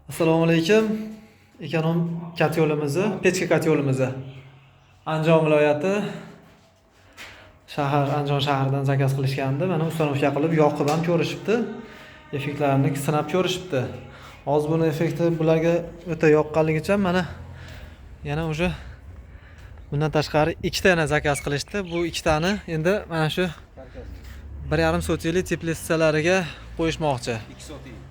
Assalomu alaykum. Ekonom katyolimizni, pechka katyolimizni Andijon viloyati Andijon shahridan zakaz qilishgandi. Mana ustanovka qilib, yoqib ham ko'rishibdi. Effektlarini sinab ko'rishibdi. Hozir buni effekti bularga o'ta yoqqanligicha mana yana o'sha bundan tashqari ikkita yana zakaz qilishdi. Bu ikkitani endi mana shu 1,5 sotilik teplitsalariga qo'yishmoqchi.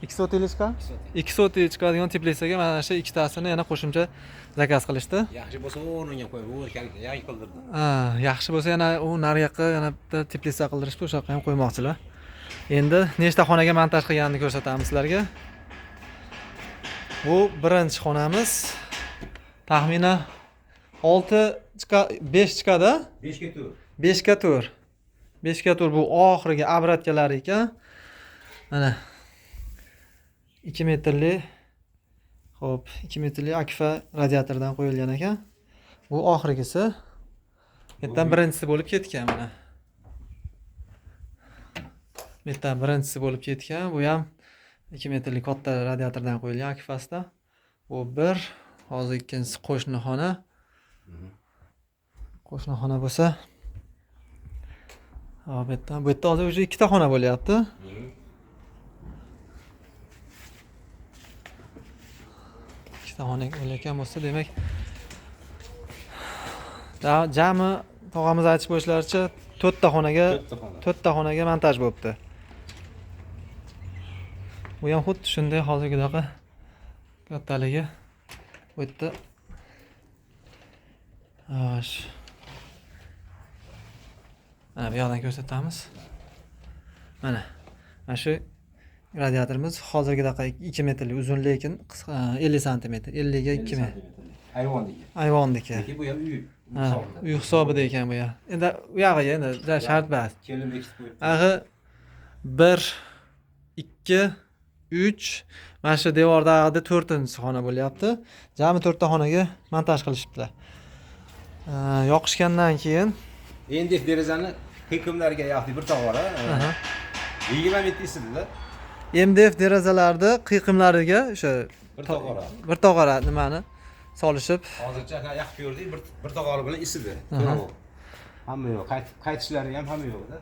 2 sotilikka? 2 sotilik chiqadigan teplitsaga mana shu ikkitasini yana qo'shimcha zakaz qilishdi. Yaxshi bo'lsa o'rniga qo'yib, yangi qildirdim. Yaxshi bo'lsa yana u nariyoqqa yana bitta teplitsa qildirishdi, o'sha yoqqa ham qo'ymoqchilar. Endi nechta xonaga montaj qilganini ko'rsatamiz sizlarga. Bu birinchi xonamiz. Taxminan 5 chiqadi. 5 ga 4. 5 ga 4. 5 ga 4 bu oxirgi obratkalar ekan. Mana 2 metrli, xo'p, 2 metrli akfa radiatordan qo'yilgan ekan. Bu oxirgisi. Yerdan birinchisi bo'lib ketgan mana. Yerdan birinchisi bo'lib ketgan. Bu ham 2 metrli katta radiatordan qo'yilgan akfasda. Bu bir, hozir ikkinchisi qo'shni xona. Qo'shni xona bo'lsa, bu yerda hozir o'sha ikkita xona bo'lyapti. Ikkita xona bo'layotgan bo'lsa, demak, jami tog'amiz aytib qo'yishlaricha 4 ta xonaga montaj bo'libdi. Bu ham xuddi shunday hozirgidaqa kattaligi. Bu yerda mana bu yoqdan ko'rsatamiz. Mana shu radiatorimiz hozirgidaqa 2 metrli uzun, lekin 50 sm, 50 ga 2 metr. Ayvondiki. Bu ham uy. Uy hisobida ekan bu ham. Endi u yog'iga endi shart emas. Kelim bekitib qo'yibdi. Ag'i 1 2 3 mana shu devordagida 4-xona bo'lyapti. Jami 4 ta xonaga montaj qilishibdilar. Yoqishgandan keyin Endi derazani qiqimlariga yoqdi bir tog'ora. 20 metr isidida. MDF derazalarni qiqimlariga o'sha bir tog'ora nimani solishib, Hozircha yoqib ko'rdik, bir tog'ora bilan isidi. Hamma yo'q, qaytishlari ham hamma yo'qda.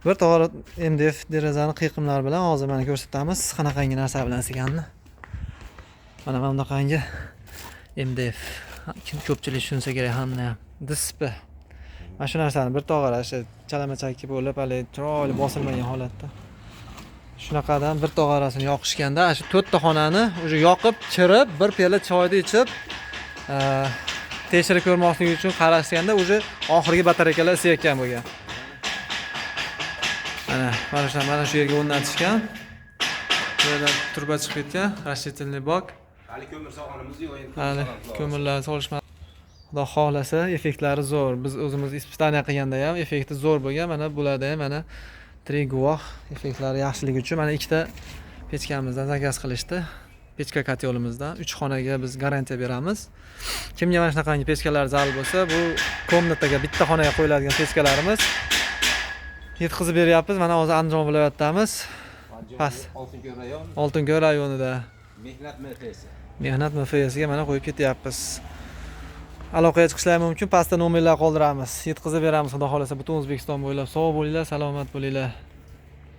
Bir tog'ora MDF derazani qiqimlari bilan hozir mana ko'rsatamiz, qanaqangi narsa bilan isigani. Mana bunaqangi MDF. Ko'pchilik tushunsa kerak hamma ham. Disp. Mana shu narsani bir tog'ora o'sha chalama-chakki bo'lib, hali chiroyli bosilmagan holatda. Shunaqadan bir tog'orasini yoqishganda, shu 4 ta xonani o'sha yoqib, chirib, bir piyola choyni ichib, tekshirib ko'rmoqlik uchun qarashganda o'sha oxirgi batareykalar isiyotgan bo'lgan. Mana shu yerga o'rnatishgan. Bu yerdan turba chiqib ketgan, rashidilniy bok. Hali ko'mir sog'onimiz yo'q endi. Hali ko'mirlar solishmadi. Xudo xolasa effektlari zo'r. Biz o'zimiz ispitaniya qilganda ham effekti zo'r bo'lgan. Mana bularda ham mana 3 guvoh effektlari yaxshiligi uchun mana ikkita pechkamizdan zakaz qilishdi. Pechka katyolimizdan 3 xonaga biz garantiya beramiz. Kimga mana shunaqangi pechkalar zarur bo'lsa, bu komnataga bitta xonaga qo'yiladigan pechkalarimiz yetkazib beryapmiz. Mana hozir Andijon viloyatidamiz. Past Oltinko'l rayonida. Mehnat MFSga mana qo'yib ketyapmiz. Aloqaga chiqishlar mumkin. Pastda nomerlar qoldiramiz. Yetkazib beramiz. Xudo xolasa butun O'zbekiston bo'ylab sog' bo'linglar, salomat bo'linglar.